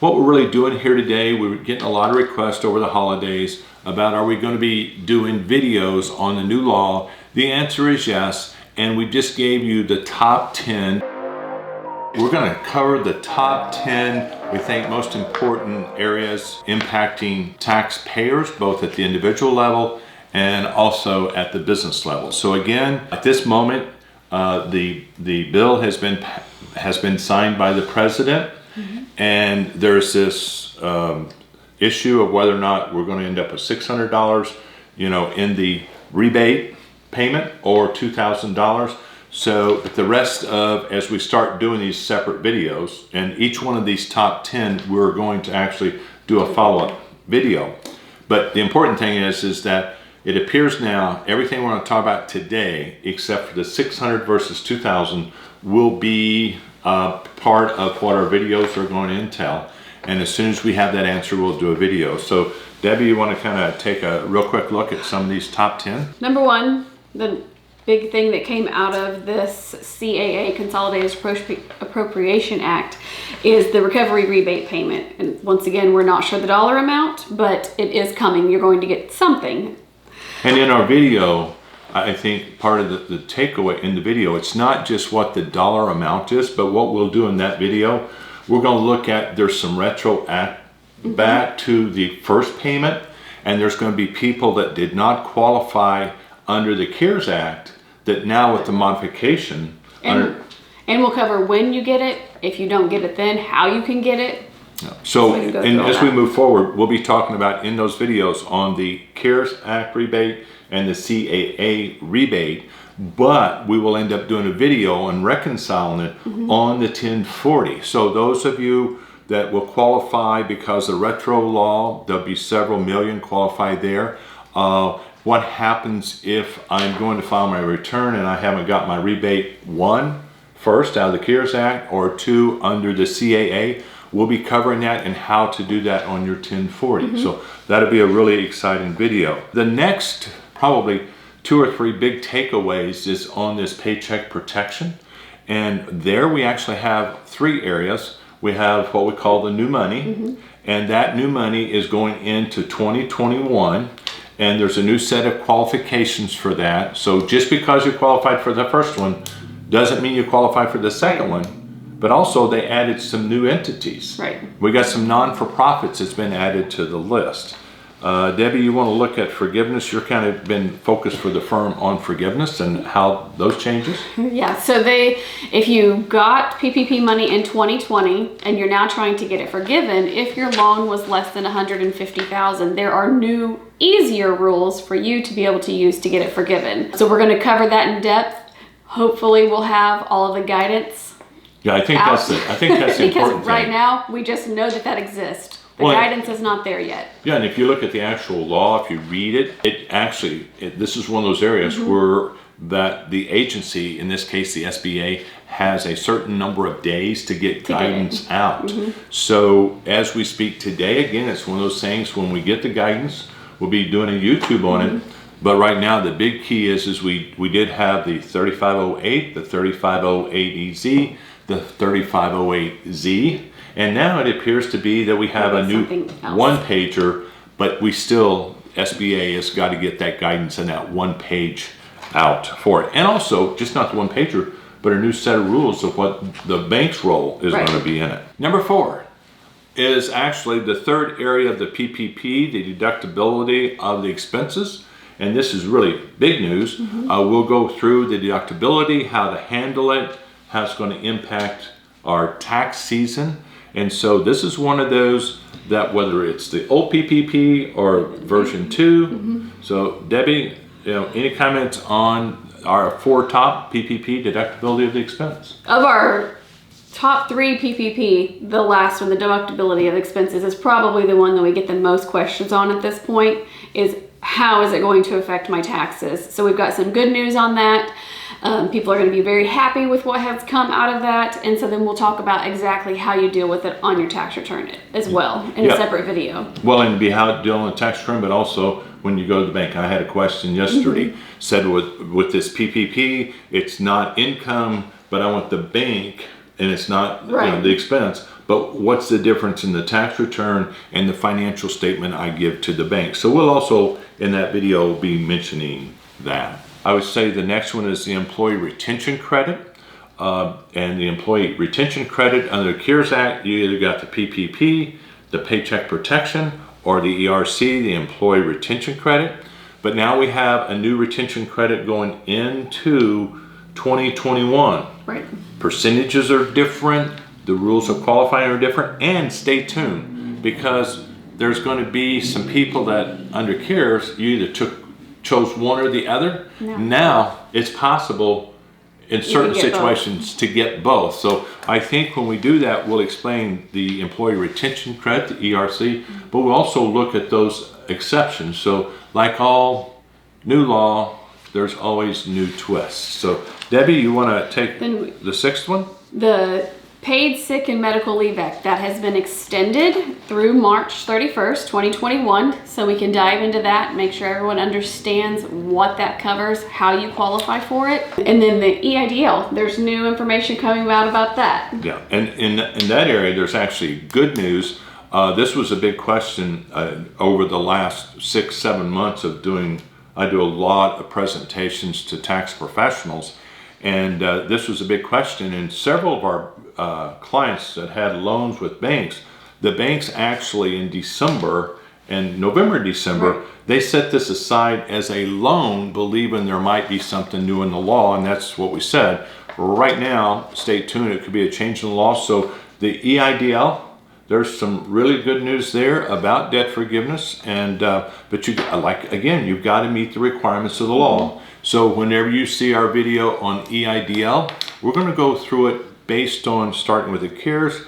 What we're really doing here today, we're getting a lot of requests over the holidays about are we going to be doing videos on the new law? The answer is yes, and we just gave you the top 10. We're going to cover the top 10, we think, most important areas impacting taxpayers, both at the individual level and also at the business level. So again, at this moment, the bill has been signed by the president. And there's this issue of whether or not we're going to end up with $600, in the rebate payment or $2,000. So the rest of, as we start doing these separate videos, and each one of these top 10, we're going to actually do a follow-up video. But the important thing is that it appears now everything we're going to talk about today, except for the 600 versus 2,000, will be part of what our videos are going to entail. And as soon as we have that answer, we'll do a video. So Debbie, you want to kind of take a real quick look at some of these top 10? Number one, the big thing that came out of this CAA, Consolidated Appropriation Act, is the recovery rebate payment. And once again, we're not sure the dollar amount, but it is coming. You're going to get something. And in our video, I think part of the takeaway in the video, it's not just what the dollar amount is, but what we'll do in that video, we're going to look at, there's some retro back to the first payment, and there's going to be people that did not qualify under the CARES Act that now with the modification. And we'll cover when you get it, if you don't get it then, how you can get it. So as we move forward, we'll be talking about in those videos on the CARES Act rebate and the CAA rebate, but we will end up doing a video and reconciling it on the 1040. So those of you that will qualify because of retro law, there'll be several million qualified there. What happens if I'm going to file my return and I haven't got my rebate, one, first out of the CARES Act, or two, under the CAA? We'll be covering that and how to do that on your 1040. So that'll be a really exciting video. The next probably 2 or 3 big takeaways is on this paycheck protection. And there we actually have 3 areas. We have what we call the new money, and that new money is going into 2021. And there's a new set of qualifications for that. So just because you qualified for the first one doesn't mean you qualify for the second one. But also they added some new entities. Right. We got some non-for-profits that's been added to the list. Debbie, you want to look at forgiveness? You're kind of been focused for the firm on forgiveness and how those changes. Yeah, so if you got PPP money in 2020 and you're now trying to get it forgiven, if your loan was less than $150,000, there are new, easier rules for you to be able to use to get it forgiven. So we're going to cover that in depth. Hopefully we'll have all of the guidance. Yeah, I think that's the important thing. Because right now, we just know that exists. The guidance is not there yet. Yeah, and if you look at the actual law, if you read it, this is one of those areas where that the agency, in this case the SBA, has a certain number of days to get guidance out. So as we speak today, again, it's one of those things, when we get the guidance, we'll be doing a YouTube on it. But right now, the big key is we did have the 3508, the 3508EZ, the 3508Z, and now it appears to be that we have a new one-pager, but we still, SBA has got to get that guidance and that one page out for it. And also, just not the one-pager, but a new set of rules of what the bank's role is going to be in it. Number 4 is actually the third area of the PPP, the deductibility of the expenses. And this is really big news. We'll go through the deductibility, how to handle it, how it's going to impact our tax season. And so this is one of those that, whether it's the old PPP or version 2. So Debbie, any comments on our 4 top PPP deductibility of the expense? Of our top 3 PPP, the last one, the deductibility of expenses, is probably the one that we get the most questions on at this point, is how is it going to affect my taxes? So we've got some good news on that. People are going to be very happy with what has come out of that, and so then we'll talk about exactly how you deal with it on your tax return as well in a separate video. Well, and be how to deal on the tax return, but also when you go to the bank. I had a question yesterday, said with this PPP, it's not income, but I want the bank, and it's not the expense, but what's the difference in the tax return and the financial statement I give to the bank? So we'll also, in that video, be mentioning that. I would say the next one is the employee retention credit. And the employee retention credit under the CARES Act, you either got the PPP, the Paycheck Protection, or the ERC, the employee retention credit. But now we have a new retention credit going into 2021. Right. Percentages are different, the rules of qualifying are different, and stay tuned, because there's going to be some people that under CARES, you either chose one or the other. No. Now it's possible in certain can get situations to get both. So I think when we do that, we'll explain the employee retention credit, the ERC, but we'll also look at those exceptions. So like all new law, there's always new twists. So Debbie, you want to take the sixth one? The Paid Sick and Medical Leave Act, that has been extended through March 31st, 2021. So we can dive into that, make sure everyone understands what that covers, how you qualify for it. And then the EIDL, there's new information coming out about that. Yeah, and in that area, there's actually good news. This was a big question over the last 6-7 months of I do a lot of presentations to tax professionals. And this was a big question, and several of our clients that had loans with banks, the banks actually in November, December, right, they set this aside as a loan, believing there might be something new in the law, and that's what we said. Right now, stay tuned, it could be a change in the law. So the EIDL, there's some really good news there about debt forgiveness, and but you've got to meet the requirements of the law. So whenever you see our video on EIDL, we're going to go through it based on starting with the CARES,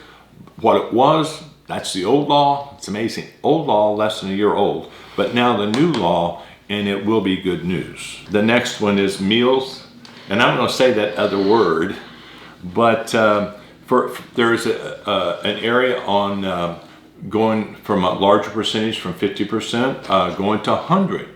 what it was. That's the old law. It's amazing. Old law, less than a year old, but now the new law, and it will be good news. The next one is meals, and I'm going to say that other word, but there's an area on going from a larger percentage, from 50% going to 100,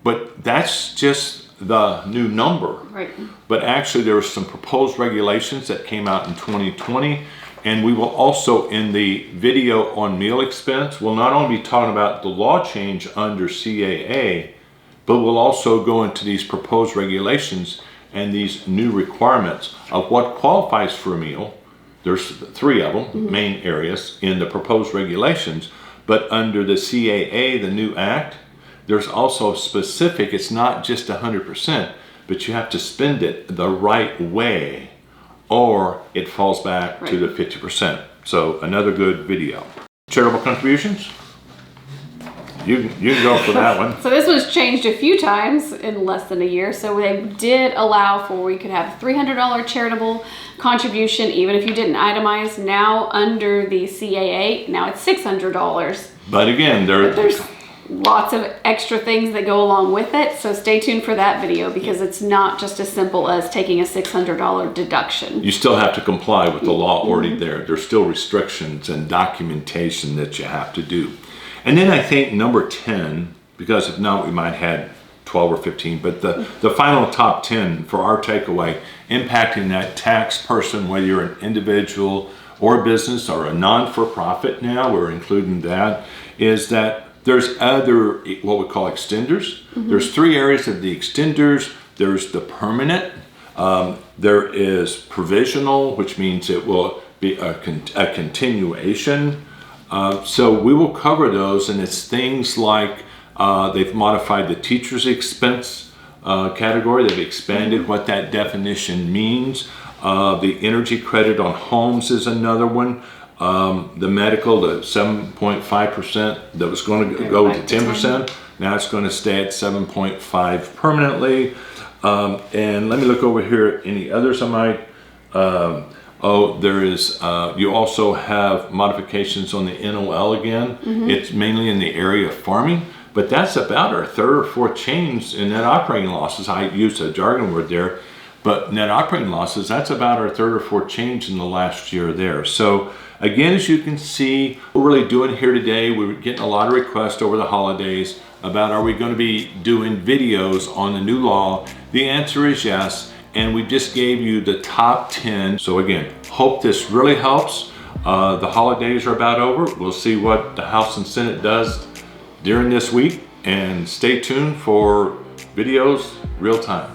but that's just the new number. Right. But actually there were some proposed regulations that came out in 2020, and we will also, in the video on meal expense, we'll not only be talking about the law change under CAA, but we'll also go into these proposed regulations and these new requirements of what qualifies for a meal. There's 3 of them, main areas in the proposed regulations, but under the CAA, the new act, there's also specific, it's not just 100%, but you have to spend it the right way, or it falls back to the 50%. So another good video. Charitable contributions? You can go for that one. So this was changed a few times in less than a year. So they did allow for, we could have a $300 charitable contribution, even if you didn't itemize. Now under the CAA, now it's $600. But again, there's lots of extra things that go along with it. So stay tuned for that video, because it's not just as simple as taking a $600 deduction. You still have to comply with the law already there. There's still restrictions and documentation that you have to do. And then I think number 10, because if not, we might have 12 or 15, but the final top 10 for our takeaway, impacting that tax person, whether you're an individual or business or a non-for-profit now, we're including that, is that there's other, what we call extenders. There's 3 areas of the extenders. There's the permanent, there is provisional, which means it will be a continuation. So we will cover those, and it's things like they've modified the teacher's expense category. They've expanded what that definition means. The energy credit on homes is another one. The medical, the 7.5% that was going to go to 10%, now it's going to stay at 7.5 permanently. And let me look over here. Any others I might? There is, you also have modifications on the NOL again. It's mainly in the area of farming, but that's about our 3rd or 4th change in net operating losses. I used a jargon word there, but net operating losses, that's about our 3rd or 4th change in the last year there. So again, as you can see, we're really doing here today, we're getting a lot of requests over the holidays about, are we going to be doing videos on the new law? The answer is yes. And we just gave you the top 10. So again, hope this really helps. The holidays are about over. We'll see what the House and Senate does during this week, and stay tuned for videos real time.